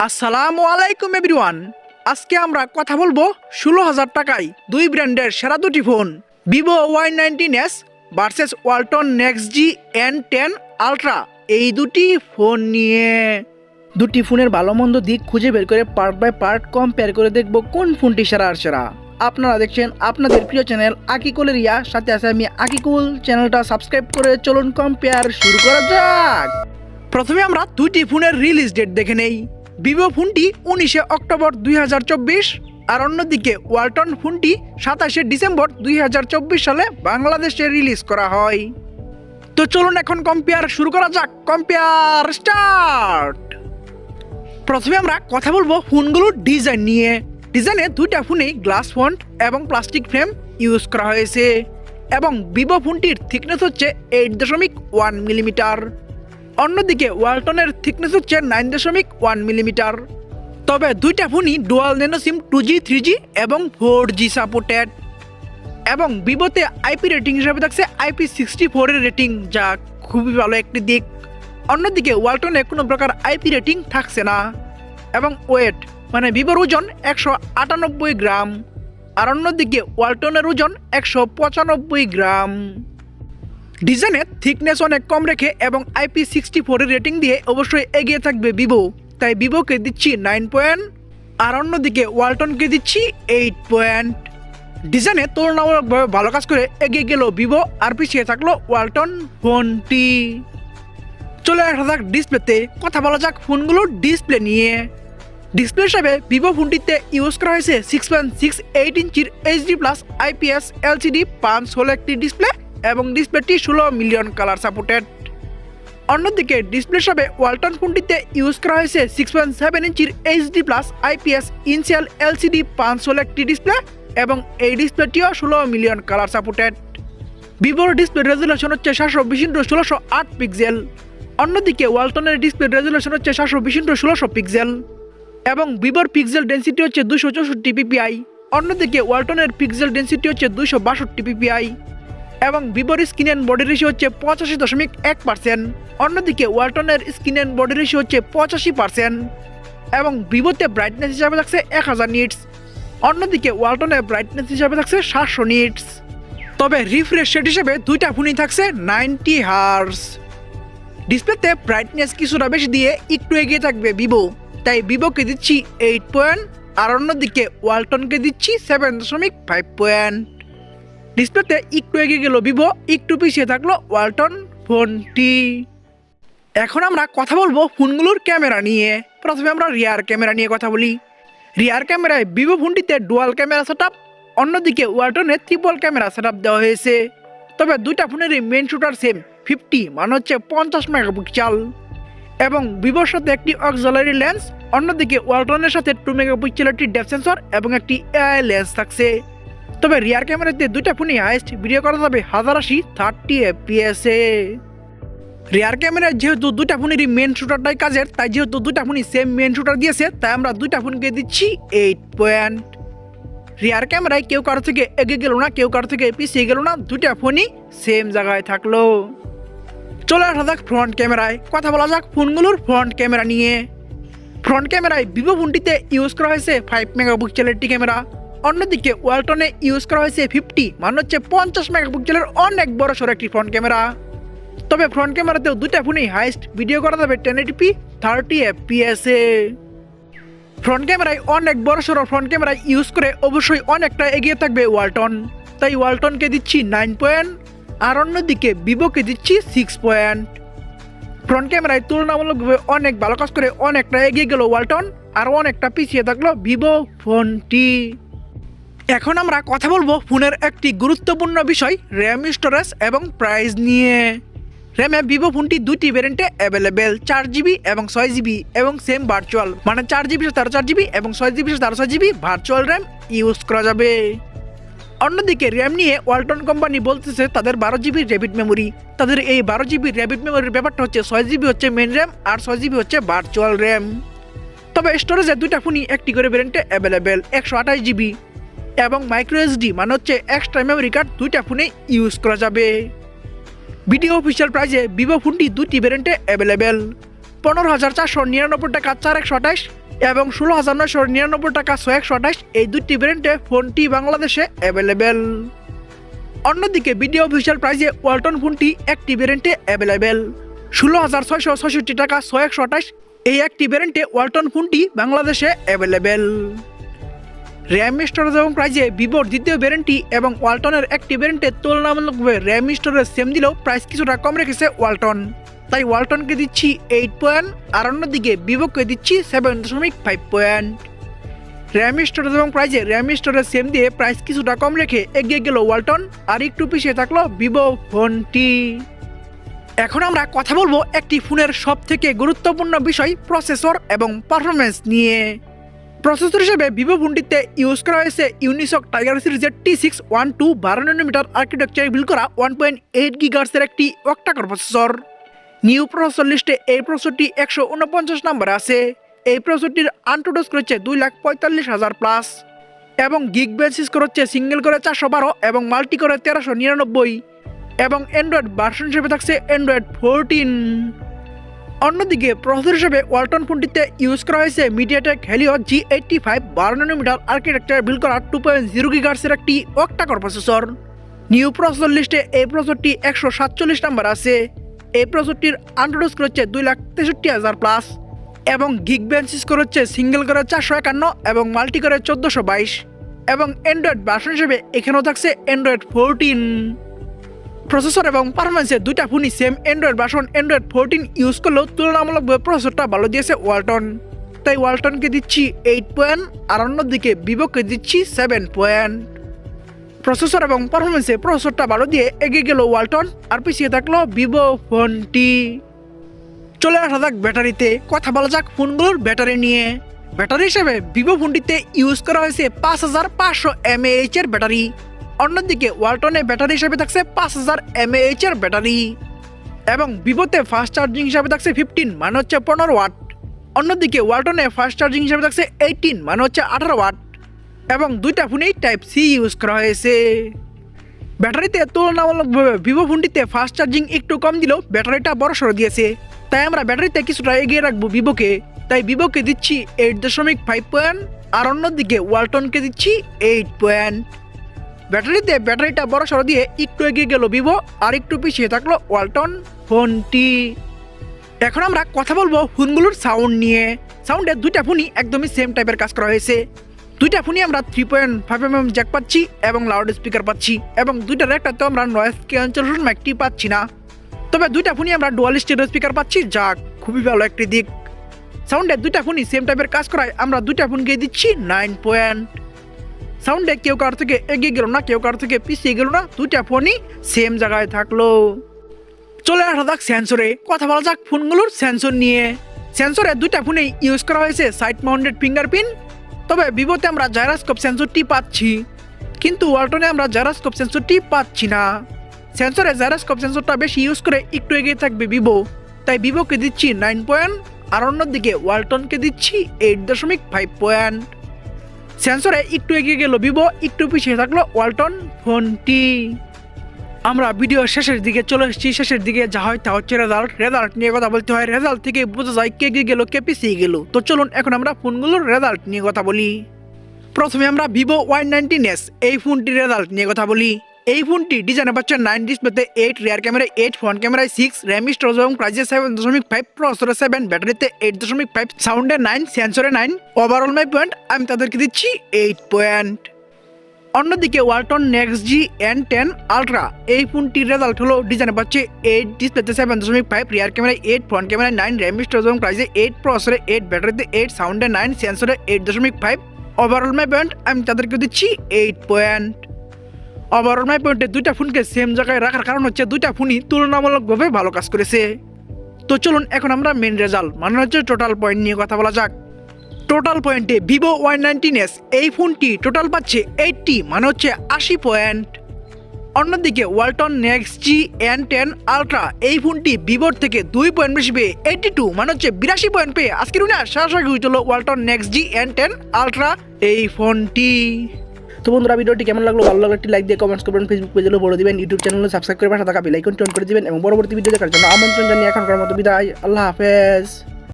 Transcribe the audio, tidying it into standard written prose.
আসসালামু আলাইকুম এভরিওয়ান। আজকে আমরা কথা বলবো 16,000 টাকায় দুই ব্র্যান্ডের সেরা দুটি phone, Vivo Y19s versus Walton next জি N10 আলট্রা, এই দুটি ফোন নিয়ে। দুটি ফোনের ভালো মন্দ দিক খুঁজে বের করে পার্ট বাই পার্ট কম্পেয়ার করে দেখব কোন ফোনটি সেরা আর সেরা। আপনারা দেখছেন আপনাদের প্রিয় চ্যানেল আকিকুল এরিয়া, সাথে আছে আমি আকিকুল। চ্যানেলটা সাবস্ক্রাইব করে চলুন কম্পেয়ার শুরু করা যাক। প্রথমে আমরা দুটি ফোনের রিলিজ ডেট দেখে নেই। ভিভো ফোনটি 19 অক্টোবর 2024 আর অন্যদিকে ওয়ালটন ফোনটি 27 ডিসেম্বর 2024 সালে বাংলাদেশে রিলিজ করা হয়। তো চলুন এখন কম্পেয়ার শুরু করা যাক। Compare start. প্রথমে আমরা কথা বলবো ফোনগুলোর ডিজাইন নিয়ে। ডিজাইনে দুইটা ফোনেই গ্লাস ফন্ট এবং প্লাস্টিক ফ্রেম ইউজ করা হয়েছে এবং ভিভো ফোনটির থিকনেস হচ্ছে 8.1 মিলিমিটার। অন্যদিকে ওয়ালটনের থিকনেস হচ্ছে 9.1 মিলিমিটার। তবে দুইটা ফোনই ডুয়াল ন্যানো সিম 2G 3G এবং 4G সাপোর্টেড এবং ভিভোতে আইপি রেটিং হিসাবে থাকছে IP64 এর রেটিং, যা খুবই ভালো একটি দিক। অন্যদিকে ওয়ালটনে কোনো প্রকার আইপি রেটিং থাকছে না এবং ওয়েট মানে ভিভোর ওজন 198 গ্রাম আর অন্যদিকে ওয়ালটনের ওজন 195 গ্রাম। ডিজাইনের থিকনেস অনেক কম রেখে এবং IP64 এর রেটিং দিয়ে অবশ্যই এগিয়ে থাকবে ভিভো, তাই ভিভোকে দিচ্ছি 9 পয়েন্ট আর অন্যদিকে ওয়ালটনকে দিচ্ছি 8 পয়েন্ট। ডিজাইনে তুলনামূলকভাবে ভালো কাজ করে এগিয়ে গেল ভিভো আর পিছিয়ে থাকলো ওয়ালটন ফোনটি। চলে আসা যাক ডিসপ্লেতে। কথা বলা যাক ফোনগুলোর ডিসপ্লে নিয়ে। ডিসপ্লে হিসাবে ভিভো ফোনটিতে ইউজ করা হয়েছে 6.68 ইঞ্চির HD+ IPS LCD পাঞ্চ হলো একটি ডিসপ্লে এবং ডিসপ্লেটি 16 মিলিয়ন কালার সাপোর্টেড। অন্যদিকে ডিসপ্লে হিসাবে ওয়ালটন ফোনটিতে ইউজ করা হয়েছে 6.7 ইঞ্চির HD+ IPS ইনসিয়াল LCD পাঞ্চ হলো একটি ডিসপ্লে এবং এই ডিসপ্লেটিও 16 মিলিয়ন কালার সাপোর্টেড। ভিভোর ডিসপ্লে রেজুলেশন হচ্ছে 720x1608 পিক্সেল। অন্যদিকে ওয়ালটনের ডিসপ্লে রেজুলেশন হচ্ছে 720x1600 পিক্সেল এবং ভিভোর পিক্সেল ডেন্সিটি হচ্ছে 264 ppi। অন্যদিকে ওয়ালটনের পিক্সেল ডেন্সিটি হচ্ছে 262 ppi এবং ভিভোর স্ক্রিন অ্যান্ড বডি রেশিও হচ্ছে 85.1%। অন্যদিকে ওয়ালটনের স্ক্রিন অ্যান্ড বডি রেশিও হচ্ছে 85% এবং ভিভোতে ব্রাইটনেস হিসাবে থাকছে 1000 নিটস। অন্যদিকে ওয়ালটনের ব্রাইটনেস হিসাবে থাকছে 700 নিটস। তবে রিফ্রেশ রেট হিসেবে দুইটা ফোনই থাকছে 90 হার্জ। ডিসপ্লেতে ব্রাইটনেস কিছুটা বেশি দিয়ে একটু এগিয়ে থাকবে ভিভো, তাই ভিভোকে দিচ্ছি 8 পয়েন্ট আর অন্যদিকে ওয়ালটনকে দিচ্ছি 7.5 পয়েন্ট। ডিসপ্লেতে একটু এগিয়ে গেল ভিভো, একটু পিছিয়ে থাকলো ওয়ালটন ফোনটি। এখন আমরা কথা বলবো ফোনগুলোর ক্যামেরা নিয়ে। প্রথমে আমরা রিয়ার ক্যামেরা নিয়ে কথা বলি। রিয়ার ক্যামেরায় ভিভো ফোনটিতে ডুয়াল ক্যামেরা সেটআপ, অন্যদিকে ওয়ালটনে ট্রিপল ক্যামেরা সেটআপ দেওয়া হয়েছে। তবে দুইটা ফোনেরই মেন শুটার সেম 50 মানে হচ্ছে 50 মেগাপিক্সেল এবং ভিভোর সাথে একটি অক্সিলারি লেন্স, অন্যদিকে ওয়ালটনের সাথে 2 মেগাপিক্সেল একটি ডেপথ সেন্সর এবং একটি AI লেন্স থাকছে। তবে রিয়ার ক্যামেরাতে দুইটা ফোনই হাইস্ট ভিডিও করা যাবে 1080 30 fps এ। রিয়ার ক্যামেরায় যেহেতু দুইটা ফোনেরই মেন শুটারটাই কাজের, তাই যেহেতু দুইটা ফোনই সেম মেন শুটার দিয়েছে, তাই আমরা দুইটা ফোনকে দিচ্ছি 8 পয়েন্ট। রিয়ার ক্যামেরায় কেউ কারো থেকে এগিয়ে গেল না, কেউ কারো থেকে পিছিয়ে গেল না, দুইটা ফোনই সেম জায়গায় থাকলো। চলে আসা যাক ফ্রন্ট ক্যামেরায়। কথা বলা যাক ফোনগুলোর ফ্রন্ট ক্যামেরা নিয়ে। ফ্রন্ট ক্যামেরায় ভিভো ফোনটিতে ইউজ করা হয়েছে 5 মেগাপিক্সেলের একটি ক্যামেরা। অন্যদিকে ওয়ালটনে ইউজ করা হয়েছে 50 মানে হচ্ছে 50 মেগাপিক্সেলের অনেক বড় সড়ো একটি ফ্রন্ট ক্যামেরা। তবে ফ্রন্ট ক্যামেরাতেও দুইটা ফোনেই হাইস্ট ভিডিও করা যাবে 1080p 30 fps এ। ফ্রন্ট ক্যামেরায় অনেক বড় সড়ো ফ্রন্ট ক্যামেরা ইউজ করে অবশ্যই অনেকটা এগিয়ে থাকবে ওয়ালটন, তাই ওয়ালটনকে দিচ্ছি 9 পয়েন্ট আর অন্যদিকে ভিভোকে দিচ্ছি 6 পয়েন্ট। ফ্রন্ট ক্যামেরায় তুলনামূলকভাবে অনেক ভালো কাজ করে অনেকটা এগিয়ে গেল ওয়ালটন আর অনেকটা পিছিয়ে থাকলো ভিভো ফোনটি। এখন আমরা কথা বলবো ফোনের একটি গুরুত্বপূর্ণ বিষয়, র্যাম, স্টোরেজ এবং প্রাইস নিয়ে। র্যামে ভিভো ফোনটি দুটি ভ্যারিয়েন্টে অ্যাভেলেবেল, 4GB এবং 6GB এবং সেম ভার্চুয়াল মানে 4GB 4GB এবং 6GB 6GB virtual RAM use করা যাবে। অন্যদিকে র্যাম নিয়ে ওয়ালটন কোম্পানি বলতেছে তাদের 12GB র্যাপিড মেমোরি। তাদের এই 12GB র্যাপিড মেমোরির ব্যাপারটা হচ্ছে 6GB হচ্ছে মেন র্যাম আর 6GB হচ্ছে ভার্চুয়াল র্যাম। তবে স্টোরেজে দুইটা ফোনই একটি করে ভ্যারিয়েন্টে অ্যাভেলেবেল, 128GB এবং মাইক্রো SD মানে হচ্ছে এক্সট্রা মেমোরি কার্ড দুইটা ফোনে ইউজ করা যাবে। ভিডিও অফিসিয়াল প্রাইসে ভিভো ফোনটি দুটি ভ্যারিয়েন্টে অ্যাভেলেবেল, 15,499 টাকা 4128 এবং 16,999 টাকা 128 এই দুটি ব্র্যান্ডে ফোনটি বাংলাদেশে অ্যাভেলেবেল। অন্যদিকে ভিডিও অফিসিয়াল প্রাইজে ওয়ালটন ফোনটি একটি ব্র্যান্ডে অ্যাভেলেবেল 16,666 টাকা 128 এই একটি ব্র্যান্ডে ওয়ালটন ফোনটি বাংলাদেশে অ্যাভেলেবেল। র্যাম স্টোরেজ এবং প্রাইজে ভিভোর দ্বিতীয় ব্র্যান্ডটি এবং ওয়ালটনের একটি ব্র্যান্ডে তুলনামূলকভাবে র্যাম স্টোরেজ সেম দিলেও প্রাইস কিছুটা কম রেখেছে ওয়ালটন, তাই ওয়ালটনকে দিচ্ছি 8 পয়েন্ট আর অন্যদিকে ভিভোকে দিচ্ছি 7.5 পয়েন্ট। র্যাম স্টোরেজ এবং প্রাইজে র্যাম স্টোরেজ সেম দিয়ে প্রাইস কিছুটা কম রেখে এগিয়ে গেল ওয়ালটন আর একটু পিছিয়ে থাকলো ভিভো ফোনটি। এখন আমরা কথা বলবো একটি ফোনের সব থেকে গুরুত্বপূর্ণ বিষয় প্রসেসর এবং পারফরমেন্স নিয়ে। প্রসেসর হিসেবে ভিভো ফোনটিতে ইউজ করা হয়েছে ইউনিসক টাইগার সিরিজের T612 12nm আর্কিটেকচারে বিল্ড করা 1.8 GHz একটি অক্টাকোর প্রসেসর। নিউ প্রসেসর লিস্টে এই প্রসেসরটি 149 নম্বরে আছে। এই প্রসেসরটির আনটু স্কোর হচ্ছে 2,45,000 প্লাস এবং গিগ বেসিস স্কোর হচ্ছে সিঙ্গেল করে 412 এবং মাল্টি করে 1399 এবং অ্যান্ড্রয়েড ভার্সন হিসেবে থাকছে অ্যান্ড্রয়েড 14। অন্যদিকে প্রসেসর হিসেবে ওয়ালটন ফোনটিতে ইউজ করা হয়েছে মিডিয়াটেক হেলিও G85 12nm আর্কিটেকচারে বিল্ড করা 2.0 GHz একটি অক্টাকোর প্রসেসর। নিউ প্রসেসর লিস্টে এই প্রসেসরটি 147 নম্বর আছে। এই প্রসেসরটির আনটু স্কোর হচ্ছে 2,63,000 প্লাস এবং গিগ বেঞ্চ স্কোর হচ্ছে সিঙ্গেল করে 451 এবং মাল্টি করে 1422 এবং অ্যান্ড্রয়েড ভার্সন হিসেবে এখানেও থাকছে অ্যান্ড্রয়েড 14। প্রসেসর এবং পারফরমেন্সে দুইটা ফোনই same Android version Android 14 use করলেও তুলনামূলকভাবে প্রসেসরটা ভালো দিয়েছে ওয়ালটন, তাই ওয়ালটনকে দিচ্ছি 8 পয়েন্ট আর অন্যদিকে ভিভোকে দিচ্ছি 7 পয়েন্ট। প্রসেসর এবং পারফরমেন্সে প্রসেসরটা ভালো দিয়ে এগিয়ে গেল ওয়ালটন আর পিছিয়ে থাকলো ভিভো ফোনটি। চলে আসা যাক ব্যাটারিতে, কথা বলা যাক ফোনগুলোর ব্যাটারি নিয়ে। ব্যাটারি হিসেবে ভিভো ফোনটিতে ইউজ করা হয়েছে 5500 mAh এর ব্যাটারি। অন্যদিকে ওয়ালটনে ব্যাটারি হিসেবে থাকছে 5000 mAh এর ব্যাটারি এবং ভিভোতে ফাস্ট চার্জিং হিসাবে থাকছে 15 মানে হচ্ছে 15 ওয়াট। অন্যদিকে ওয়ালটনে ফাস্ট চার্জিং হিসাবে থাকছে 18 মানে হচ্ছে 18 ওয়াট এবং দুইটা ফোনেই টাইপ সি ইউজ করা হয়েছে। ব্যাটারিতে তুলনামূলকভাবে ভিভো ফোনটিতে ফাস্ট চার্জিং একটু কম দিলেও ব্যাটারিটা বড়সড় দিয়েছে, তাই আমরা ব্যাটারিতে কিছুটা এগিয়ে রাখবো ভিভোকে, তাই ভিভোকে দিচ্ছি 8.5 পয়েন্ট আর অন্যদিকে ওয়ালটনকে দিচ্ছি 8 পয়েন্ট। ব্যাটারিটা বড়সড় দিয়ে একটু এগিয়ে গেল ভিভো আর একটু পিছিয়ে থাকলো ওয়ালটন ফোনটি। এখন আমরা কথা বলবো ফোনগুলোর সাউন্ড নিয়ে। সাউন্ডে দুইটা ফোনই একদমই সেম টাইপের কাজ করা হয়েছে। দুইটা ফোনই আমরা 3.5mm জ্যাক পাচ্ছি এবং লাউড স্পিকার পাচ্ছি এবং দুইটার একটাতে আমরা নয়েজ ক্যান্সেলেশন মাইকটি পাচ্ছি না, তবে দুইটা ফোনই আমরা ডুয়াল স্টেরিও স্পিকার পাচ্ছি, যা খুবই ভালো একটি দিক। সাউন্ডে দুইটা ফোনই সেম টাইপের কাজ করায় আমরা দুইটা ফোনকে দিচ্ছি 9 পয়েন্ট। সাউন্ডে কেউ কার থেকে এগিয়ে গেল না, কেউ কার থেকে পিছিয়ে গেল না, দুইটা ফোনই সেম জায়গায় থাকলো। চলে আসা যাক সেন্সরে, কথা বলা যাক ফোনগুলোর সেন্সর নিয়ে। সেন্সরে দুইটা ফোনেই ইউজ করা হয়েছে সাইড মাউন্টেড ফিঙ্গারপ্রিন্ট, তবে ভিভোতে আমরা জাইরোস্কোপ সেন্সরটি পাচ্ছি কিন্তু ওয়ালটনে আমরা জাইরোস্কোপ সেন্সরটি পাচ্ছি না। সেন্সরে জাইরোস্কোপ সেন্সরটা বেশি ইউজ করে একটু এগিয়ে থাকবে ভিভো, তাই ভিভোকে দিচ্ছি 9 পয়েন্ট আর অন্যদিকে ওয়ালটনকে দিচ্ছি 8.5 পয়েন্ট। সেন্সরে একটু এগিয়ে গেল ভিভো, একটু পিছিয়ে থাকলো ওয়ালটন ফোনটি। আমরা ভিডিওর শেষের দিকে চলে এসেছি। শেষের দিকে যা হয় তা হচ্ছে রেজাল্ট নিয়ে কথা বলতে হয়। রেজাল্ট থেকে বোঝা যায় কে এগিয়ে গেল কে পিছিয়ে গেল। তো চলুন এখন আমরা ফোনগুলোর রেজাল্ট নিয়ে কথা বলি। প্রথমে আমরা ভিভো Y19s এই ফোনটির রেজাল্ট নিয়ে কথা বলি। এই ফোনটি ডিজাইনে পাচ্ছে 9, ডিসপ্লেতে 8, রিয়ার ক্যামেরায় 8, ফ্রন্ট ক্যামেরায় 6, র্যাম স্টোরেজ এবং প্রাইসে 7.5, প্রসেসরে 7, ব্যাটারিতে 8.5, সাউন্ডে 9, সেন্সরে 9, ওভারঅল মাই পয়েন্ট আমি তাদেরকে দিচ্ছি 8 পয়েন্ট। অন্যদিকে ওয়ালটন নেক্সট জি N10 আলট্রা এই ফোনটির রেজাল্ট হলো ডিজাইনে পাচ্ছে 8, ডিসপ্লেতে 7.5, রিয়ার ক্যামেরায় 8, ফ্রন্ট ক্যামেরায় 9, র্যাম স্টোরেজ এবং প্রাইসে 8, প্রসেসরে 8, ব্যাটারিতে 8, সাউন্ডে 9, সেন্সরে 8.5, ওভারঅল মাই পয়েন্ট আমি তাদেরকে দিচ্ছি 8 পয়েন্ট। ওভারঅল মাই পয়েন্টে দুইটা ফোনকে সেম জায়গায় রাখার কারণ হচ্ছে দুইটা ফোনই তুলনামূলকভাবে ভালো কাজ করেছে। তো চলুন এখন আমরা মেন রেজাল্ট মানে হচ্ছে টোটাল পয়েন্ট নিয়ে কথা বলা যাক। টোটাল পয়েন্টে ভিভো Y19s এই ফোনটি টোটাল পাচ্ছে 80 মানে হচ্ছে 80 পয়েন্ট। অন্যদিকে ওয়ালটন নেক্সট জি N10 আলট্রা এই ফোনটি ভিভোর থেকে 2 পয়েন্ট বেশি পেয়ে 82 মানে হচ্ছে 82 পয়েন্ট পেয়ে আজকের সরাসরি হয়ে চলো ওয়ালটন নেক্সট জি N10 আলট্রা এই ফোনটি। তো বন্ধুরা ভিডিওটি কেমন লাগলো, ভালো লাগলে একটি লাইক দিয়ে কমেন্টস করবেন, ফেসবুক পেজে বলে দিবেন, ইউটিউব চ্যানেলে সাবস্ক্রাইব করে পাশে থাকা বেল আইকনটি অন করে দিবেন এবং পরবর্তী ভিডিও দেখার জন্য আমন্ত্রণ জানিয়ে এখনকার মতো বিদায়। আল্লাহ হাফেজ।